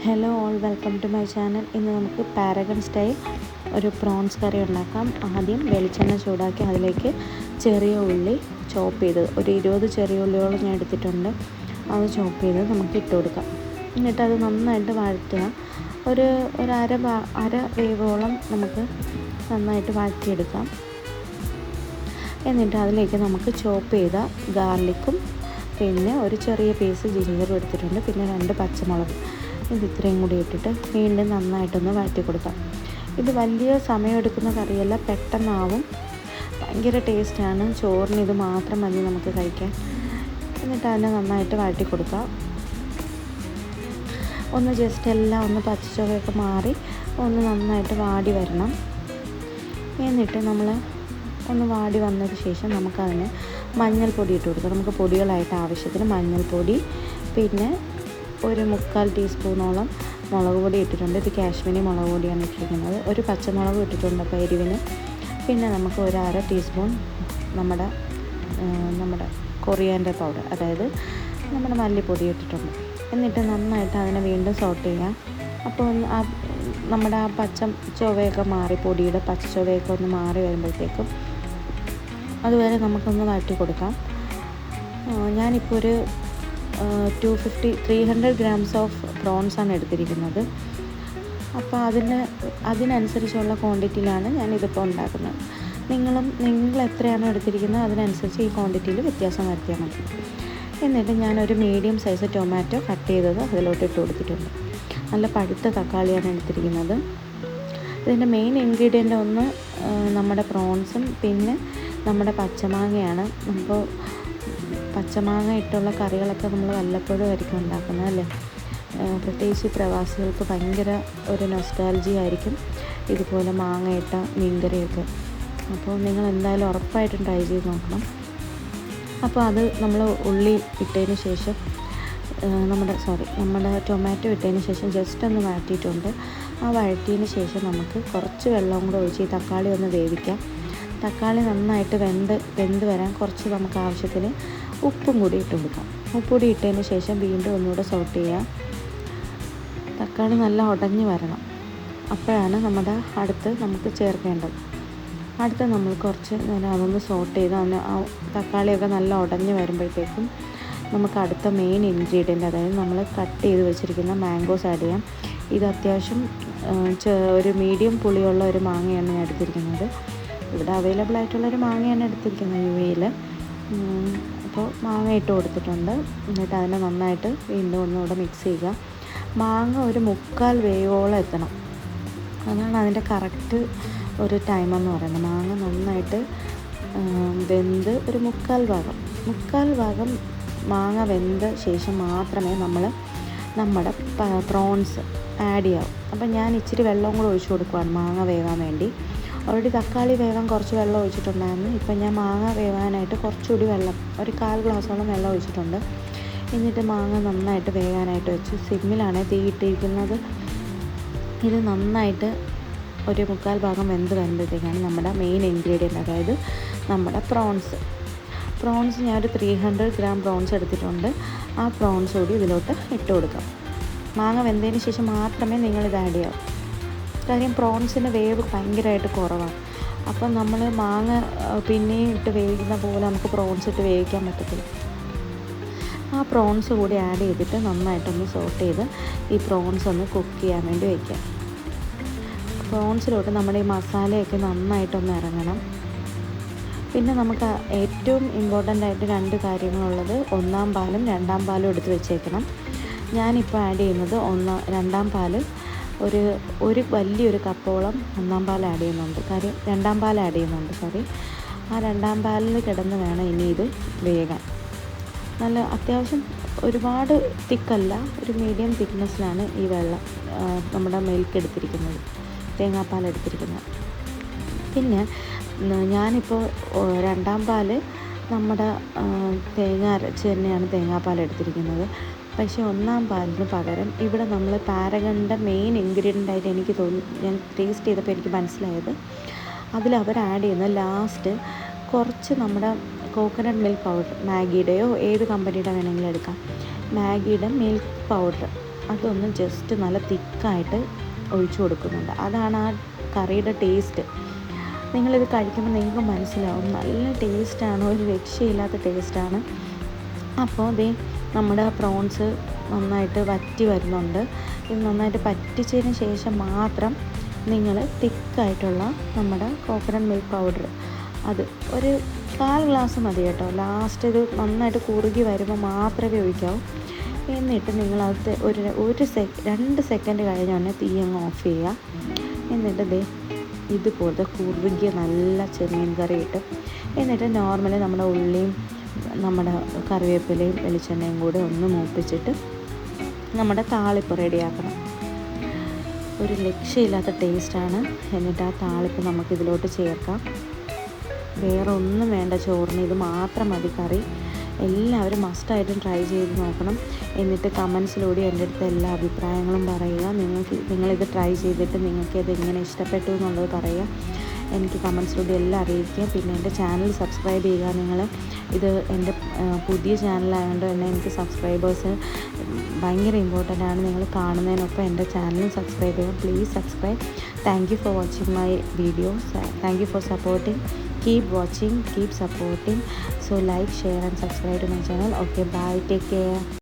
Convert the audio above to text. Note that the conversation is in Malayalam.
Hello all, welcome to my channel. ഇന്ന് നമുക്ക് പാരഗൺ സ്റ്റൈൽ ഒരു പ്രോൺസ് കറി ഉണ്ടാക്കാം. ആദ്യം വെളിച്ചെണ്ണ ചൂടാക്കി അതിലേക്ക് ചെറിയ ഉള്ളി ചോപ്പ് ചെയ്ത് ഒരു 20 ചെറിയ ഉള്ളിയോളം ഞാൻ എടുത്തിട്ടുണ്ട്. അത് ചോപ്പ് ചെയ്ത് നമുക്ക് ഇട്ട് കൊടുക്കാം. എന്നിട്ട് അത് നന്നായിട്ട് വഴറ്റുക. ഒരു അര വേവോളം നമുക്ക് നന്നായിട്ട് വഴറ്റിയെടുക്കാം. എന്നിട്ട് അതിലേക്ക് നമുക്ക് ചോപ്പ് ചെയ്ത ഗാർലിക്കും പിന്നെ ഒരു ചെറിയ പീസ് ജിഞ്ചറും എടുത്തിട്ടുണ്ട്. പിന്നെ 2 പച്ചമുളക്, ഇത് ഇത്രയും കൂടി ഇട്ടിട്ട് വീണ്ടും നന്നായിട്ടൊന്ന് വഴറ്റി കൊടുക്കാം. ഇത് വലിയ സമയമെടുക്കുന്ന കറിയല്ല, പെട്ടെന്നാവും. ഭയങ്കര ടേസ്റ്റാണ്. ചോറിന് ഇത് മാത്രം മതി നമുക്ക് കഴിക്കാൻ. എന്നിട്ട് അതിനെ നന്നായിട്ട് വഴറ്റി കൊടുക്കാം. ഒന്ന് ജസ്റ്റ് എല്ലാം ഒന്ന് പച്ചച്ചൊവയൊക്കെ മാറി ഒന്ന് നന്നായിട്ട് വാടി വരണം. എന്നിട്ട് നമ്മൾ ഒന്ന് വാടി വന്നതിന് ശേഷം നമുക്കതിന് മഞ്ഞൾപ്പൊടി ഇട്ട് കൊടുക്കാം. നമുക്ക് പൊടികളായിട്ട് ആവശ്യത്തിന് മഞ്ഞൾപ്പൊടി, പിന്നെ ഒരു 3/4 ടീസ്പൂണോളം മുളക് പൊടി ഇട്ടിട്ടുണ്ട്. ഇത് കാശ്മീരി മുളക് പൊടിയാണ് ഇട്ടിരിക്കുന്നത്. ഒരു പച്ചമുളക് ഇട്ടിട്ടുണ്ട് അപ്പോൾ എരിവിന്. പിന്നെ നമുക്ക് ഒരു അര ടീസ്പൂൺ നമ്മുടെ കൊറിയാൻഡർ പൗഡർ, അതായത് നമ്മുടെ മല്ലിപ്പൊടി ഇട്ടിട്ടുണ്ട്. എന്നിട്ട് നന്നായിട്ട് അതിനെ വീണ്ടും സോട്ട് ചെയ്യാം. അപ്പോൾ നമ്മുടെ ആ പച്ച ചുവയൊക്കെ മാറി, പൊടിയുടെ പച്ച ചുവയൊക്കെ ഒന്ന് മാറി വരുമ്പോഴത്തേക്കും അതുവരെ നമുക്കൊന്ന് വഴറ്റി കൊടുക്കാം. ഞാനിപ്പോൾ ഒരു 300 ഗ്രാംസ് ഓഫ് പ്രോൺസാണ് എടുത്തിരിക്കുന്നത്. അപ്പോൾ അതിനനുസരിച്ചുള്ള ക്വാണ്ടിറ്റിയിലാണ് ഞാനിതിപ്പോൾ ഉണ്ടാക്കുന്നത്. നിങ്ങൾ എത്രയാണോ എടുത്തിരിക്കുന്നത് അതിനനുസരിച്ച് ഈ ക്വാണ്ടിറ്റിയിൽ വ്യത്യാസം വരുത്തിയാൽ മതി. എന്നിട്ട് ഞാനൊരു മീഡിയം സൈസ് ടൊമാറ്റോ കട്ട് ചെയ്തത് അതിലോട്ട് ഇട്ട് കൊടുത്തിട്ടുണ്ട്. നല്ല പഴുത്ത തക്കാളിയാണ് എടുത്തിരിക്കുന്നത്. ഇതിൻ്റെ മെയിൻ ഇൻഗ്രീഡിയൻ്റ് ഒന്ന് നമ്മുടെ പ്രോൺസും പിന്നെ നമ്മുടെ പച്ചമാങ്ങയാണ്. നമുക്ക് പച്ചമാങ്ങ ഇട്ടുള്ള കറികളൊക്കെ നമ്മൾ വല്ലപ്പോഴും ആയിരിക്കും ഉണ്ടാക്കുന്നത്, അല്ലേ? പ്രത്യേകിച്ച് പ്രവാസികൾക്ക് ഭയങ്കര ഒരു നൊസ്റ്റാൾജി ആയിരിക്കും ഇതുപോലെ മാങ്ങ ഇട്ട മീൻകറിയൊക്കെ. അപ്പോൾ നിങ്ങൾ എന്തായാലും ഉറപ്പായിട്ടും ട്രൈ ചെയ്ത് നോക്കണം. അപ്പോൾ അത് നമ്മൾ ഉള്ളി ഇട്ടതിന് ശേഷം നമ്മുടെ ടൊമാറ്റോ ഇട്ടതിന് ശേഷം ജസ്റ്റ് ഒന്ന് വഴറ്റിയിട്ടുണ്ട്. ആ വഴറ്റിയതിന് ശേഷം നമുക്ക് കുറച്ച് വെള്ളവും കൂടെ ഒഴിച്ച് ഈ തക്കാളി ഒന്ന് വേവിക്കാം. തക്കാളി നന്നായിട്ട് വെന്ത് വരാൻ കുറച്ച് നമുക്ക് ആവശ്യത്തിന് ഉപ്പും കൂടി ഇട്ട് കൊടുക്കാം. ഉപ്പുകൂടി ഇട്ടതിന് ശേഷം വീണ്ടും ഒന്നുകൂടെ സോട്ട് ചെയ്യാം. തക്കാളി നല്ല ഉടഞ്ഞ് വരണം. അപ്പോഴാണ് അടുത്ത് നമുക്ക് ചേർക്കേണ്ടത്. അടുത്ത് നമ്മൾ കുറച്ച് നേരം അതൊന്ന് സോട്ട് ചെയ്ത് ആ തക്കാളിയൊക്കെ നല്ല ഉടഞ്ഞ് വരുമ്പോഴത്തേക്കും നമുക്ക് അടുത്ത മെയിൻ ഇൻഗ്രീഡിയൻ്റ്, അതായത് നമ്മൾ കട്ട് ചെയ്ത് വെച്ചിരിക്കുന്ന മാംഗോസ് ആഡ് ചെയ്യാം. ഇത് അത്യാവശ്യം ഒരു മീഡിയം പുളിയുള്ള ഒരു മാങ്ങയാണ് ഞാൻ എടുത്തിരിക്കുന്നത്. ഇവിടെ അവൈലബിൾ ആയിട്ടുള്ളൊരു മാങ്ങയാണ് എടുത്തിരിക്കുന്നത് UAE-ൽ. അപ്പോൾ മാങ്ങ ഇട്ട് കൊടുത്തിട്ടുണ്ട്. എന്നിട്ട് അതിനെ നന്നായിട്ട് വീണ്ടും ഒന്നുകൂടെ മിക്സ് ചെയ്യുക. മാങ്ങ ഒരു 3/4 വേവോളം എത്തണം. അതാണ് അതിൻ്റെ കറക്റ്റ് ഒരു ടൈമെന്ന് പറയുന്നത്. മാങ്ങ നന്നായിട്ട് വെന്ത് ഒരു 3/4 ഭാഗം മാങ്ങ വെന്ത ശേഷം മാത്രമേ നമ്മുടെ പ്രോൺസ് ആഡ് ചെയ്യാവൂ. അപ്പം ഞാൻ ഇച്ചിരി വെള്ളവും കൂടെ ഒഴിച്ചു കൊടുക്കുവാണ് മാങ്ങ വേവാൻ വേണ്ടി. ഓൾറെഡി തക്കാളി വേവാൻ കുറച്ച് വെള്ളം ഒഴിച്ചിട്ടുണ്ടായിരുന്നു. ഇപ്പം ഞാൻ മാങ്ങ വേവാനായിട്ട് കുറച്ചുകൂടി വെള്ളം, ഒരു 1/4 ഗ്ലാസോളം വെള്ളം ഒഴിച്ചിട്ടുണ്ട്. എന്നിട്ട് മാങ്ങ നന്നായിട്ട് വേകാനായിട്ട് വെച്ച് സിമ്മിലാണ് തീ ഇട്ടിരിക്കുന്നത്. ഇത് നന്നായിട്ട് ഒരു 3/4 ഭാഗം വെന്ത് വരുമ്പോഴത്തേക്കാണ് നമ്മുടെ മെയിൻ ഇൻഗ്രീഡിയൻ്റ്, അതായത് നമ്മുടെ പ്രോൺസ് ഞാൻ ഒരു 300 ഗ്രാം പ്രോൺസ് എടുത്തിട്ടുണ്ട്. ആ പ്രോൺസ് കൂടി ഇതിലോട്ട് ഇട്ട് കൊടുക്കാം. മാങ്ങ വെന്തതിന് ശേഷം മാത്രമേ നിങ്ങളിത് ആഡ് ചെയ്യാവൂ. കാര്യം പ്രോൺസിൻ്റെ വേവ് ഭയങ്കരമായിട്ട് കുറവാണ്. അപ്പം നമ്മൾ മാങ്ങ പിന്നെയും ഇട്ട് വേവിക്കുന്ന പോലെ നമുക്ക് പ്രോൺസ് ഇട്ട് വേവിക്കാൻ പറ്റത്തില്ല. ആ പ്രോൺസ് കൂടി ആഡ് ചെയ്തിട്ട് നന്നായിട്ടൊന്ന് സോട്ട് ചെയ്ത് ഈ പ്രോൺസ് ഒന്ന് കുക്ക് ചെയ്യാൻ വേണ്ടി വയ്ക്കാം. പ്രോൺസിലോട്ട് നമ്മുടെ ഈ മസാലയൊക്കെ നന്നായിട്ടൊന്ന് ഇറങ്ങണം. പിന്നെ നമുക്ക് ഏറ്റവും ഇമ്പോർട്ടൻ്റ് ആയിട്ട് 2 കാര്യങ്ങളുള്ളത്, 1-ാം പാലും 2-ാം പാലും എടുത്ത് വെച്ചേക്കണം. ഞാനിപ്പോൾ ആഡ് ചെയ്യുന്നത് 2-ാം പാൽ ഒരു വലിയൊരു കപ്പോളം 1-ാം പാൽ ആഡ് ചെയ്യുന്നുണ്ട്. കാര്യം 2-ാം പാൽ ആഡ് ചെയ്യുന്നുണ്ട്. ആ 2-ാം പാലിൽ കിടന്ന് വേണം ഇനി ഇത് വേകാൻ. നല്ല അത്യാവശ്യം ഒരുപാട് തിക്കല്ല, ഒരു മീഡിയം തിക്നെസ്സിലാണ് ഈ നമ്മുടെ മിൽക്ക് എടുത്തിരിക്കുന്നത്, തേങ്ങാപ്പാൽ എടുത്തിരിക്കുന്നത്. പിന്നെ ഞാനിപ്പോൾ 2-ാം പാൽ നമ്മുടെ തേങ്ങ അരച്ച് തന്നെയാണ് തേങ്ങാപ്പാൽ എടുത്തിരിക്കുന്നത്. പക്ഷേ 1-ാം പാലിന് പകരം ഇവിടെ നമ്മൾ പാരഗണിൻ്റെ മെയിൻ ഇൻഗ്രീഡിയൻ്റായിട്ട് എനിക്ക് ഞാൻ ടേസ്റ്റ് ചെയ്തപ്പോൾ എനിക്ക് മനസ്സിലായത്, അതിലവർ ആഡ് ചെയ്യുന്ന ലാസ്റ്റ് കുറച്ച് നമ്മുടെ കോക്കനട്ട് മിൽക്ക് പൗഡർ, മാഗിയുടെയോ ഏത് കമ്പനിയുടെ വേണമെങ്കിലും എടുക്കാം, മാഗിയുടെ മിൽക്ക് പൗഡർ അതൊന്ന് ജസ്റ്റ് നല്ല തിക്കായിട്ട് ഒഴിച്ചു കൊടുക്കുന്നുണ്ട്. അതാണ് ആ കറിയുടെ ടേസ്റ്റ്. നിങ്ങളിത് കഴിക്കുമ്പോൾ നിങ്ങൾക്ക് മനസ്സിലാവും, നല്ല ടേസ്റ്റാണ്, ഒരു രക്ഷയില്ലാത്ത ടേസ്റ്റാണ്. അപ്പോൾ ദേ നമ്മുടെ പ്രോൺസ് നന്നായിട്ട് വറ്റി വരുന്നുണ്ട്. ഇത് നന്നായിട്ട് പറ്റിച്ചതിന് ശേഷം മാത്രം നിങ്ങൾ തിക്കായിട്ടുള്ള നമ്മുടെ കോക്കനട്ട് മിൽക്ക് പൗഡർ അത് ഒരു 1/4 ഗ്ലാസ് മതി കേട്ടോ. ലാസ്റ്റ് ഇത് നന്നായിട്ട് കുറുകി വരുമ്പോൾ മാത്രമേ ഒഴിക്കാവൂ. എന്നിട്ട് നിങ്ങളത് ഒരു 2 സെക്കൻഡ് കഴിഞ്ഞ ഉടനെ തീ അങ്ങ് ഓഫ് ചെയ്യുക. എന്നിട്ട് ദേ ഇതുപോലത്തെ കുറുകിയ നല്ല ചെമ്മീൻ കറി കിട്ടും. എന്നിട്ട് നോർമലി നമ്മുടെ ഉള്ളിയും നമ്മുടെ കറിവേപ്പിലയും വെളിച്ചെണ്ണയും കൂടെ ഒന്ന് മൂപ്പിച്ചിട്ട് നമ്മുടെ താളിപ്പ് റെഡിയാക്കണം. ഒരു രക്ഷയില്ലാത്ത ടേസ്റ്റാണ്. എന്നിട്ട് ആ താളിപ്പ് നമുക്കിതിലോട്ട് ചേർക്കാം. വേറെ ഒന്നും വേണ്ട ചോറിന്, ഇത് മാത്രം മതി കറി. എല്ലാവരും മസ്റ്റായിട്ടും ട്രൈ ചെയ്ത് നോക്കണം. എന്നിട്ട് കമൻസിലൂടെ എൻ്റെ അടുത്ത് എല്ലാ അഭിപ്രായങ്ങളും പറയുക. നിങ്ങളിത് ട്രൈ ചെയ്തിട്ട് നിങ്ങൾക്ക് ഇത് എങ്ങനെ ഇഷ്ടപ്പെട്ടു എന്നുള്ളത് പറയുക. എനിക്ക് കമൻസിലൂടെ എല്ലാം അറിയിക്കുക. പിന്നെ എൻ്റെ ചാനൽ സബ്സ്ക്രൈബ് ചെയ്യുക. നിങ്ങൾ ഇത് എൻ്റെ പുതിയ ചാനലായതുകൊണ്ട് തന്നെ എനിക്ക് സബ്സ്ക്രൈബേഴ്സ് ഭയങ്കര ഇമ്പോർട്ടൻ്റ് ആണ്. നിങ്ങൾ കാണുന്നതിനൊപ്പം എൻ്റെ ചാനലും സബ്സ്ക്രൈബ് ചെയ്യുക. Please subscribe. Thank you for watching my videos. Thank you for supporting. Keep watching, keep supporting. So like, share and subscribe to my channel. Okay, bye, take care.